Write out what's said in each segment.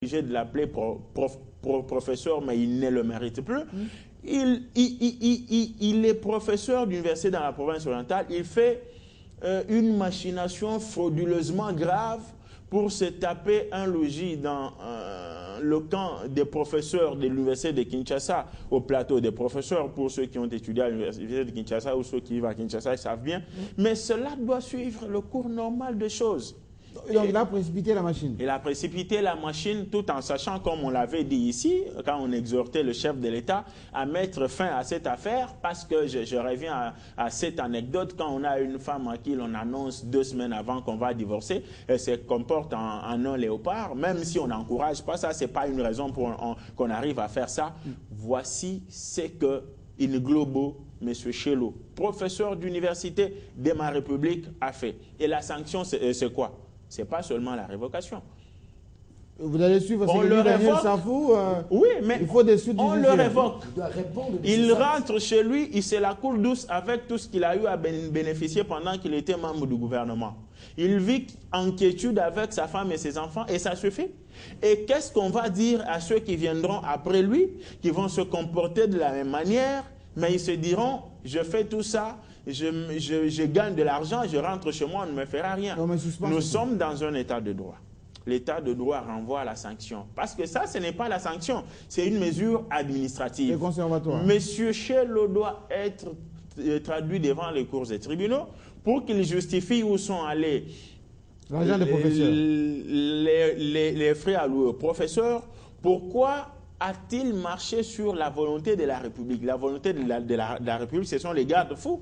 obligé de l'appeler professeur, mais il ne le mérite plus. Il est professeur d'université dans la province orientale. Il fait une machination frauduleusement grave pour se taper un logis dans le camp des professeurs de l'université de Kinshasa, au plateau des professeurs. Pour ceux qui ont étudié à l'université de Kinshasa ou ceux qui vivent à Kinshasa, ils savent bien. Mais cela doit suivre le cours normal des choses. Donc il a précipité la machine. Il a précipité la machine tout en sachant, comme on l'avait dit ici, quand on exhortait le chef de l'État à mettre fin à cette affaire, parce que je reviens à cette anecdote, quand on a une femme à qui l'on annonce 2 semaines avant qu'on va divorcer, elle se comporte en un léopard, même si on n'encourage pas ça, ce n'est pas une raison pour qu'on arrive à faire ça. Voici ce que Inglobo, M. Chello, professeur d'université de ma République, a fait. Et la sanction, c'est quoi? Ce n'est pas seulement la révocation. Vous allez suivre on le révoque. Oui, mais il faut des suites on le révoque. Il rentre chez lui, il se la coule douce avec tout ce qu'il a eu à bénéficier pendant qu'il était membre du gouvernement. Il vit en quiétude avec sa femme et ses enfants et ça suffit. Et qu'est-ce qu'on va dire à ceux qui viendront après lui, qui vont se comporter de la même manière, mais ils se diront, je fais tout ça, je gagne de l'argent, je rentre chez moi, on ne me fera rien. Nous sommes dans un état de droit. L'état de droit renvoie à la sanction. Parce que ça, ce n'est pas la sanction, c'est une mesure administrative. C'est conservatoire. Monsieur Chello doit être traduit devant les cours des tribunaux pour qu'il justifie où sont allés l'argent des professeurs. Les frais alloués aux professeurs. Pourquoi a-t-il marché sur la volonté de la République? La volonté de la République, ce sont les garde-fous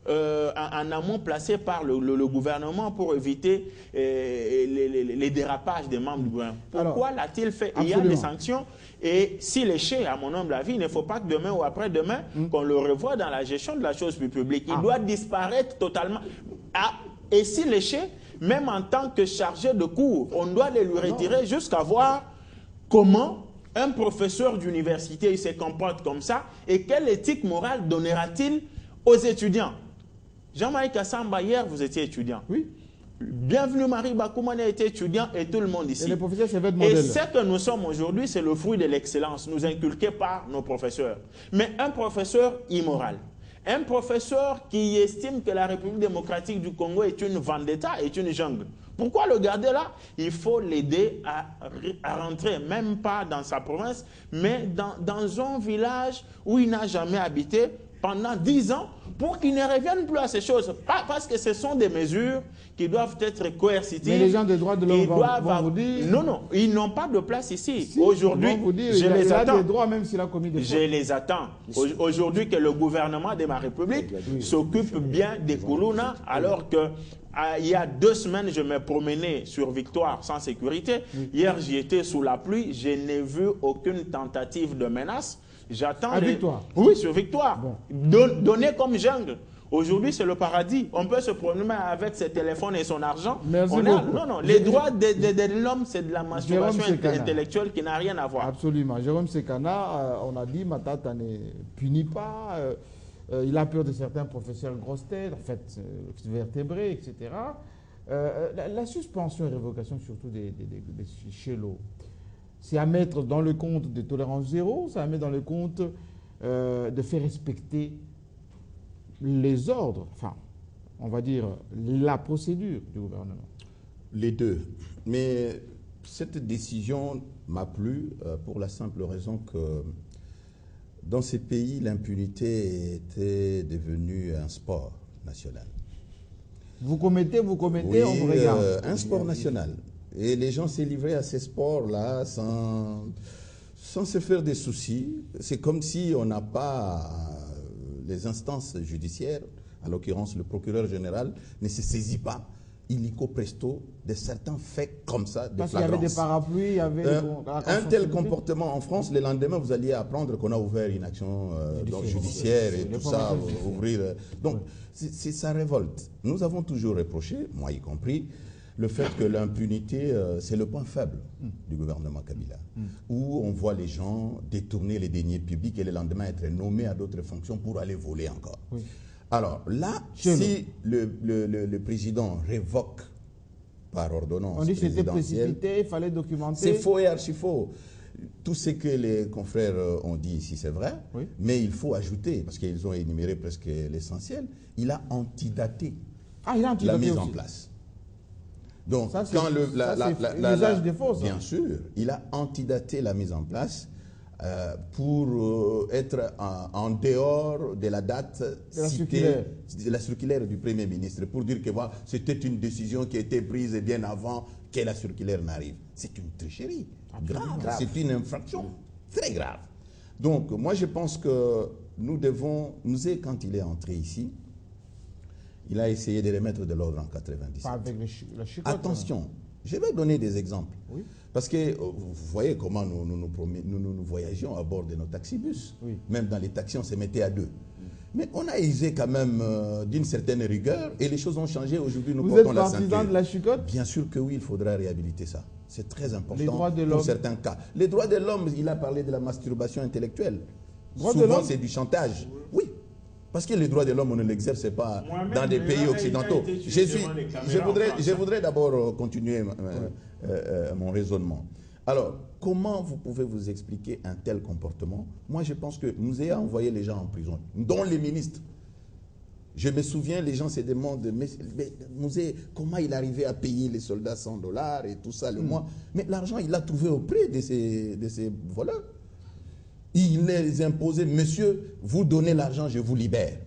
en amont placés par le gouvernement pour éviter les dérapages des membres du gouvernement. Pourquoi l'a-t-il fait? Il y a des sanctions et s'il échec, à mon humble avis, il ne faut pas que demain ou après-demain, qu'on le revoie dans la gestion de la chose publique. Il doit disparaître totalement. Et s'il échec, même en tant que chargé de cours, on doit les lui retirer jusqu'à voir comment un professeur d'université se comporte comme ça et quelle éthique morale donnera-t-il aux étudiants? Jean-Marie Kassamba, hier, vous étiez étudiant. Oui. Bienvenue Marie Bakoumane était étudiant et tout le monde ici. Et les professeurs, c'est votre modèle. Et ce que nous sommes aujourd'hui, c'est le fruit de l'excellence nous inculquée par nos professeurs. Mais un professeur immoral, un professeur qui estime que la République démocratique du Congo est une vendetta, est une jungle. Pourquoi le garder là? Il faut l'aider à rentrer, même pas dans sa province, mais dans un village où il n'a jamais habité pendant 10 ans, pour qu'il ne revienne plus à ces choses. Pas parce que ce sont des mesures qui doivent être coercitives. Mais les gens des droits de l'homme vont vous dire... Non, non, ils n'ont pas de place ici. Si, aujourd'hui, je les attends. Il a des droits même s'il a commis des fautes. Je les attends. Aujourd'hui, que le gouvernement de ma République s'occupe bien des Koulouna, alors que il y a 2 semaines, je me promenais sur Victoire sans sécurité. Hier, j'y étais sous la pluie. Je n'ai vu aucune tentative de menace. J'attends Victoire. Oui, sur Victoire. Bon. Donné comme jungle. Aujourd'hui, c'est le paradis. On peut se promener avec ses téléphones et son argent. Merci beaucoup. Non, non. Les droits de l'homme, c'est de la masturbation intellectuelle qui n'a rien à voir. Absolument. Jérôme Sekana, on a dit, Matata ne punit pas. Il a peur de certains professeurs grosses têtes, en fait, vertébrés, etc. La suspension et révocation, surtout des Chello, c'est à mettre dans le compte de tolérance zéro, c'est à mettre dans le compte de faire respecter les ordres, enfin, on va dire la procédure du gouvernement. Les deux. Mais cette décision m'a plu pour la simple raison que dans ces pays, l'impunité était devenue un sport national. Vous commettez, oui, on vous regarde. Un sport national. Et les gens s'est livrés à ces sports-là sans se faire des soucis. C'est comme si on n'a pas les instances judiciaires, en l'occurrence le procureur général, ne se saisit pas illico presto de certains faits comme ça, de parce qu'il y avait des parapluies, il y avait un tel comportement en France, le lendemain vous alliez apprendre qu'on a ouvert une action judiciaire et tout ça, ouvrir. Donc ça révolte. Nous avons toujours reproché, moi y compris, le fait que l'impunité, c'est le point faible du gouvernement Kabila, où on voit les gens détourner les deniers publics et le lendemain être nommés à d'autres fonctions pour aller voler encore. Oui. Alors là, si le président révoque par ordonnance On dit que c'était présidentielle. précipité, il fallait documenter. C'est faux et archi-faux. Tout ce que les confrères ont dit ici, c'est vrai, Oui. mais il faut ajouter, parce qu'ils ont énuméré presque l'essentiel, il a antidaté Ah, il a la antidaté mise aussi. en place. Donc, Ça, c'est- quand l'usage des faux, ça. bien sûr, il a antidaté la mise en place pour être en dehors de la date De la citée, circulaire. de la circulaire du Premier ministre, pour dire que voilà, c'était une décision qui a été prise bien avant que la circulaire n'arrive. C'est une tricherie grave, c'est une infraction très grave. Donc, moi, je pense que nous devons, quand il est entré ici, il a essayé de remettre de l'ordre en 97. Pas avec la chicotte. Attention, je vais donner des exemples. Oui. Parce que vous voyez comment nous voyagions à bord de nos taxibus. Oui. Même dans les taxis, on se mettait à deux. Mais on a usé quand même d'une certaine rigueur et les choses ont changé. Aujourd'hui, nous Vous êtes portons la partisan ceinture. de la chicotte? Bien sûr que oui, il faudra réhabiliter ça. C'est très important Les droits de pour l'homme. certains cas. Les droits de l'homme, il a parlé de la masturbation intellectuelle. Droits de Souvent, l'homme? c'est du chantage. Oui. Parce que les droits de l'homme, on ne l'exerce pas Moi-même, dans des le pays gars, il a occidentaux. été sur devant les caméras en France. Je voudrais d'abord continuer mon raisonnement. Alors, comment vous pouvez vous expliquer un tel comportement? Moi, je pense que nous ayons envoyé les gens en prison, dont les ministres. Je me souviens, les gens se demandent, mais Mouzé, comment il arrivait à payer les soldats $100 et tout ça le mois? Mais l'argent, il l'a trouvé auprès de ces voleurs. Il les imposait, monsieur, vous donnez l'argent, je vous libère.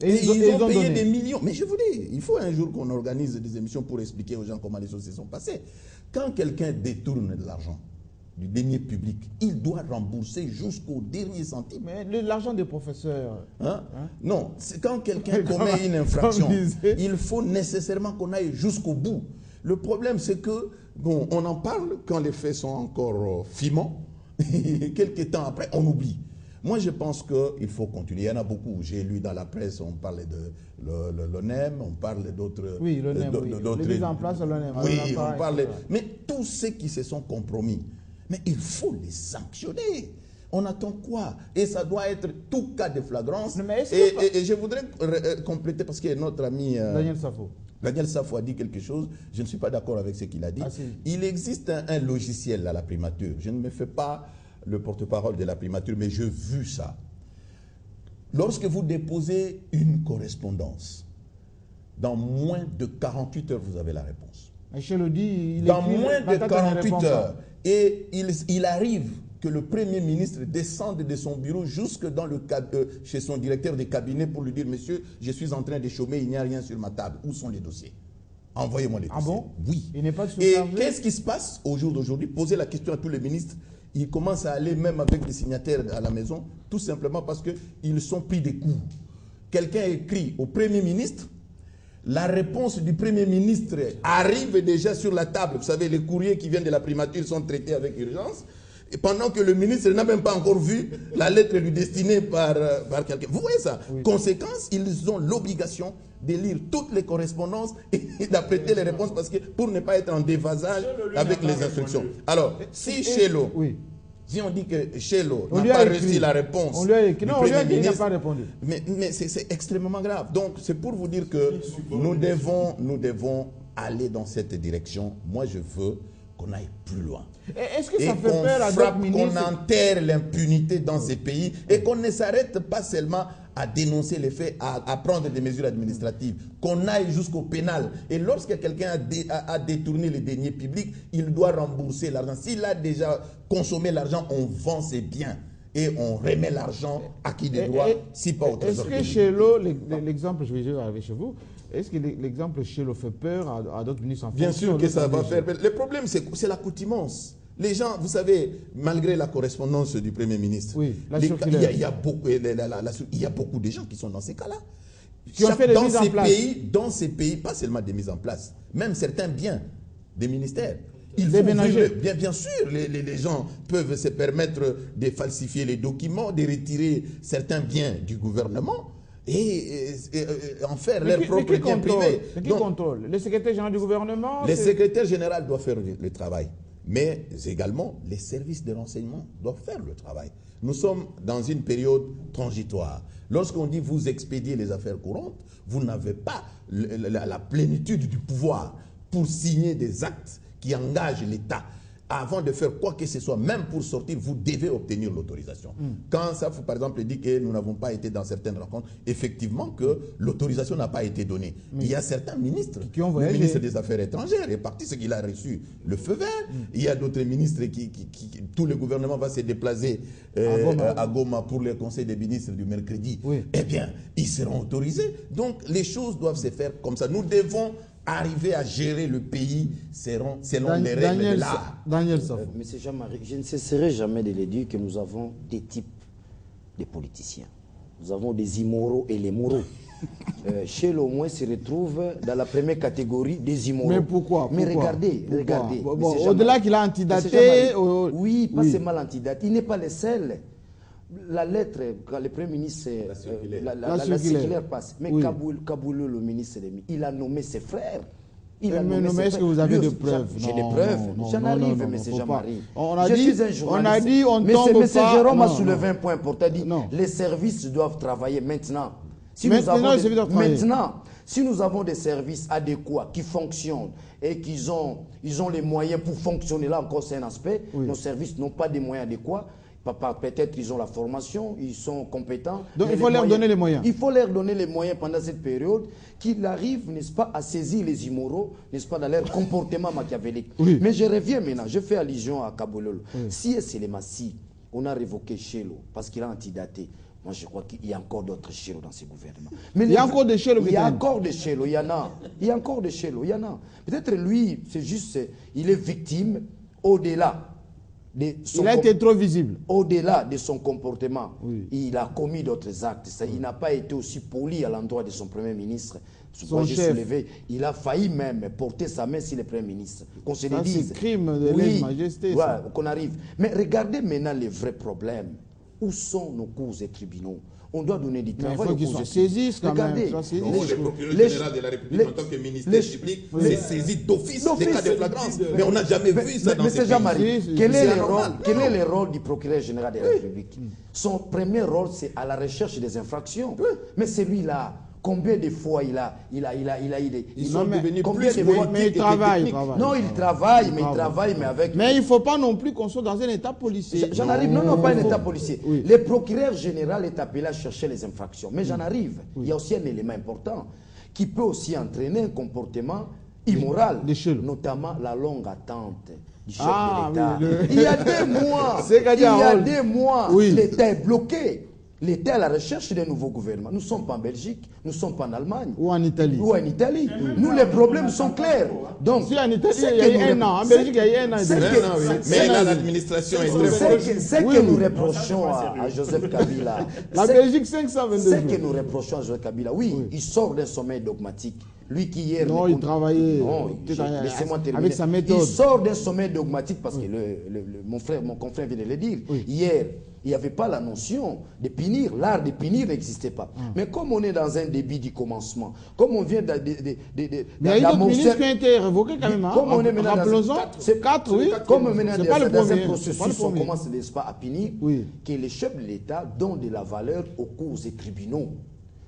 Et ils ont payé des millions. Mais je vous dis, il faut un jour qu'on organise des émissions pour expliquer aux gens comment les choses se sont passées. Quand quelqu'un détourne de l'argent du denier public, il doit rembourser jusqu'au dernier centime. Mais l'argent des professeurs. Non, c'est quand quelqu'un commet une infraction, il faut nécessairement qu'on aille jusqu'au bout. Le problème, c'est que, bon, on en parle quand les faits sont encore fimants, et quelques temps après, on oublie. Moi, je pense qu'il faut continuer. Il y en a beaucoup. J'ai lu dans la presse, on parlait de l'ONEM, on parle d'autres... Oui, l'ONEM, oui. Les mises en place de l'ONEM. Oui, on parle... Mais tous ceux qui se sont compromis, mais il faut les sanctionner. On attend quoi? Et ça doit être tout cas de flagrance. Et je voudrais compléter, parce que notre ami... Daniel Safo a dit quelque chose, je ne suis pas d'accord avec ce qu'il a dit. Ah, si. Il existe un logiciel à la primature. Je ne me fais pas le porte-parole de la primature, mais j'ai vu ça. Lorsque vous déposez une correspondance, dans moins de 48 heures, vous avez la réponse. Michel dit, dans moins de 48 heures. Et il arrive que le Premier ministre descende de son bureau jusque dans chez son directeur de cabinet pour lui dire, monsieur, je suis en train de chômer, il n'y a rien sur ma table. Où sont les dossiers? Envoyez-moi les dossiers. Ah bon? Oui. Il n'est pas Et qu'est-ce qui se passe au jour d'aujourd'hui? Posez la question à tous les ministres. Ils commencent à aller même avec des signataires à la maison, tout simplement parce qu'ils sont pris des coups. Quelqu'un écrit au Premier ministre, la réponse du Premier ministre arrive déjà sur la table. Vous savez, les courriers qui viennent de la primature sont traités avec urgence. Et pendant que le ministre n'a même pas encore vu la lettre lui destinée par quelqu'un. Vous voyez ça? Oui. Conséquence, ils ont l'obligation de lire toutes les correspondances et d'apprêter les réponses pour ne pas être en déphasage avec les instructions. Alors, si Chello, si on dit que Chello n'a pas reçu la réponse, on lui a écrit. Non, on lui a dit qu'il n'a pas répondu. Mais c'est extrêmement grave. Donc, c'est pour vous dire que nous devons aller dans cette direction. Moi, je veux qu'on aille plus loin. Est-ce que ça fait peur à d'autres ministres? Qu'on enterre l'impunité dans ces pays et qu'on ne s'arrête pas seulement à dénoncer les faits, à prendre des mesures administratives, qu'on aille jusqu'au pénal. Et lorsque quelqu'un a détourné les deniers publics, il doit rembourser l'argent. S'il a déjà consommé l'argent, on vend ses biens et on remet l'argent à qui de droit, si pas au trésor. Est-ce que chez l'eau, l'exemple, je vais arriver chez vous, est-ce que l'exemple chez l'eau fait peur à d'autres ministres en fonction? Bien sûr que ça va faire peur. Le problème, c'est l'accoutumance. Les gens, vous savez, malgré la correspondance du Premier ministre, il y a beaucoup de gens qui sont dans ces cas-là. Qui ont fait des mises en place. Dans ces pays, pas seulement des mises en place, même certains biens des ministères. Bien sûr, les gens peuvent se permettre de falsifier les documents, de retirer certains biens du gouvernement et en faire leur propre bien privé. Mais qui contrôle? Le secrétaire général du gouvernement? Le secrétaire général doit faire le travail. Mais également, les services de renseignement doivent faire le travail. Nous sommes dans une période transitoire. Lorsqu'on dit vous expédiez les affaires courantes, vous n'avez pas la plénitude du pouvoir. pour signer des actes qui engagent l'État. Avant de faire quoi que ce soit, même pour sortir, vous devez obtenir l'autorisation. Quand ça, par exemple, dit que nous n'avons pas été dans certaines rencontres, effectivement que l'autorisation n'a pas été donnée. Il y a certains ministres, le ministre des Affaires étrangères est parti, c'est qu'il a reçu le feu vert. Il y a d'autres ministres tout le gouvernement va se déplacer à Goma pour le conseil des ministres du mercredi. Eh bien, ils seront autorisés. Donc, les choses doivent se faire comme ça. Nous devons arriver à gérer le pays selon les règles de l'art. Daniel Safo. Monsieur Jean-Marie, je ne cesserai jamais de le dire que nous avons des types de politiciens. Nous avons des immoraux et les moraux. Chez au moins se retrouve dans la première catégorie des immoraux. Mais pourquoi? Mais regardez. Au-delà qu'il a antidaté... Oui, pas seulement l'antidaté. Il n'est pas le seul. La lettre, quand le Premier ministre, la circulaire passe. Mais Kaboulou, le ministre, il a nommé ses frères. Mais est-ce que vous avez des preuves? J'ai des preuves. J'en arrive, M. Jean-Marie. Je suis un journaliste. M. Jérôme a soulevé un point important. Il dit les services doivent travailler maintenant. Si nous avons des services adéquats qui fonctionnent et qu'ils ont les moyens pour fonctionner, là encore c'est un aspect, nos services n'ont pas des moyens adéquats. Peut-être ils ont la formation, ils sont compétents. Donc il faut leur donner les moyens. Il faut leur donner les moyens pendant cette période qu'ils arrivent, n'est-ce pas, à saisir les immoraux, n'est-ce pas, dans leur comportement machiavélique. Mais je reviens maintenant, je fais allusion à Kabololo. Si c'est les Massi, on a révoqué Chello parce qu'il a antidaté. Moi, je crois qu'il y a encore d'autres Chello dans ce gouvernement. Mais il y a encore des Chello. Il y a encore des Chello, il y en a. Il y a encore des Chello, il y en a. Peut-être lui, c'est juste, il est victime au-delà. Il a été trop visible. Au-delà de son comportement, il a commis d'autres actes. Il n'a pas été aussi poli à l'endroit de son Premier ministre. Son chef. Il a failli même porter sa main sur le Premier ministre. Qu'on se le dise. C'est crime de lèse-majesté. Qu'on arrive. Mais regardez maintenant les vrais problèmes. Où sont nos cours et tribunaux? On doit donner du travail. Il faut qu'ils soient saisis quand même. Le procureur général de la République en tant que ministère public s'est saisi d'office des cas de flagrance. Mais on n'a jamais vu ça dans ces pays. Jean-Marie, quel est le rôle du procureur général de la République? Son premier rôle, c'est à la recherche des infractions. Mais celui-là, combien de fois il a ils sont devenus plus mais il travaille. Non, il travaille, mais avec... Mais il ne faut pas non plus qu'on soit dans un état policier. J'en arrive, non, pas un état policier. Le procureur général est appelé à chercher les infractions. Mais j'en arrive. Il y a aussi un élément important qui peut aussi entraîner un comportement immoral, notamment la longue attente du chef de l'État. Il y a des mois, l'État est bloqué. L'État est à la recherche d'un nouveau gouvernement. Nous ne sommes pas en Belgique, nous ne sommes pas en Allemagne. Ou en Italie. Nous, les problèmes sont clairs. Donc, si en Italie, il y a eu un an. En Belgique, il y a eu un an. Mais là, l'administration est très forte. Ce que nous reprochons à Joseph Kabila... La Belgique, 522 jours. Ce que nous reprochons à Joseph Kabila, il sort d'un sommeil dogmatique. Lui qui hier... Non, il travaillait laissez-moi terminer. Avec sa méthode. Il sort d'un sommeil dogmatique parce que mon confrère vient de le dire. Hier, il n'y avait pas la notion de punir. L'art de punir n'existait pas. Mais comme on est dans un début du commencement, comme on vient de... Mais il y a eu d'autres ministres qui ont été révoqués quand même. Comme on est maintenant c'est 4, oui. Comme on est maintenant dans un processus, on commence, n'est-ce pas, à punir, que les chefs de l'État donnent de la valeur aux cours et tribunaux.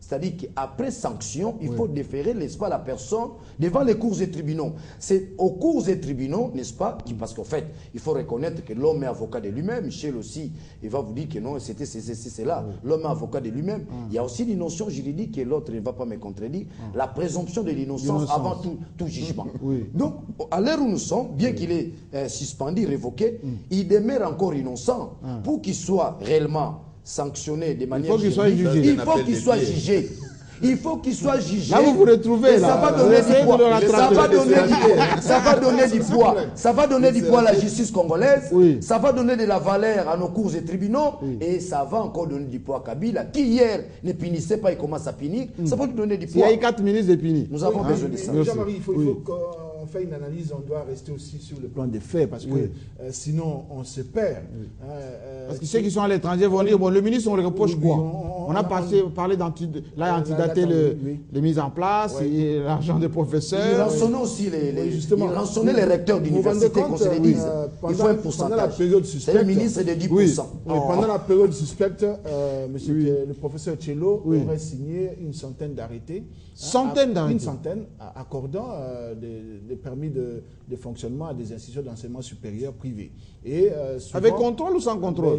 C'est-à-dire qu'après sanction, il faut déférer, n'est-ce pas, la personne devant les cours et tribunaux. C'est aux cours et tribunaux, n'est-ce pas, parce qu'en fait, il faut reconnaître que l'homme est avocat de lui-même. Michel aussi, il va vous dire que non, c'est là. L'homme est avocat de lui-même. Il y a aussi une notion juridique que l'autre ne va pas me contredire, la présomption de l'innocence avant tout jugement. Donc, à l'heure où nous sommes, bien qu'il est suspendu, révoqué, il demeure encore innocent. Pour qu'il soit réellement sanctionné de manière juridique, il faut qu'il soit jugé. Il faut qu'il soit jugé. Là, vous vous retrouvez. Ça va donner du poids. Ça va donner du poids. Ça va donner du poids à la justice congolaise. Ça va donner de la valeur à nos cours et tribunaux. Et ça va encore donner du poids à Kabila, qui hier ne punissait pas, il commence à punir. Ça va lui donner du poids. Il y a eu 4 ministres de punir. Nous avons besoin de ça. Jean-Marie, il faut qu'on fasse une analyse. On doit rester aussi sur le plan des faits. Parce que sinon, on se perd. Parce que ceux qui sont à l'étranger vont dire, bon, le ministre, on le reproche quoi? On a parlé d'antidater les mises en place, l'argent des professeurs. Il rançonnait aussi les recteurs d'université, qu'on se le dise. Il faut un pourcentage. C'est le ministre de 10%. Pendant la période suspecte, le professeur Chello aurait signé une centaine d'arrêtés. Une centaine, accordant des des permis de fonctionnement à des institutions d'enseignement supérieur privées. Et avec contrôle ou sans contrôle?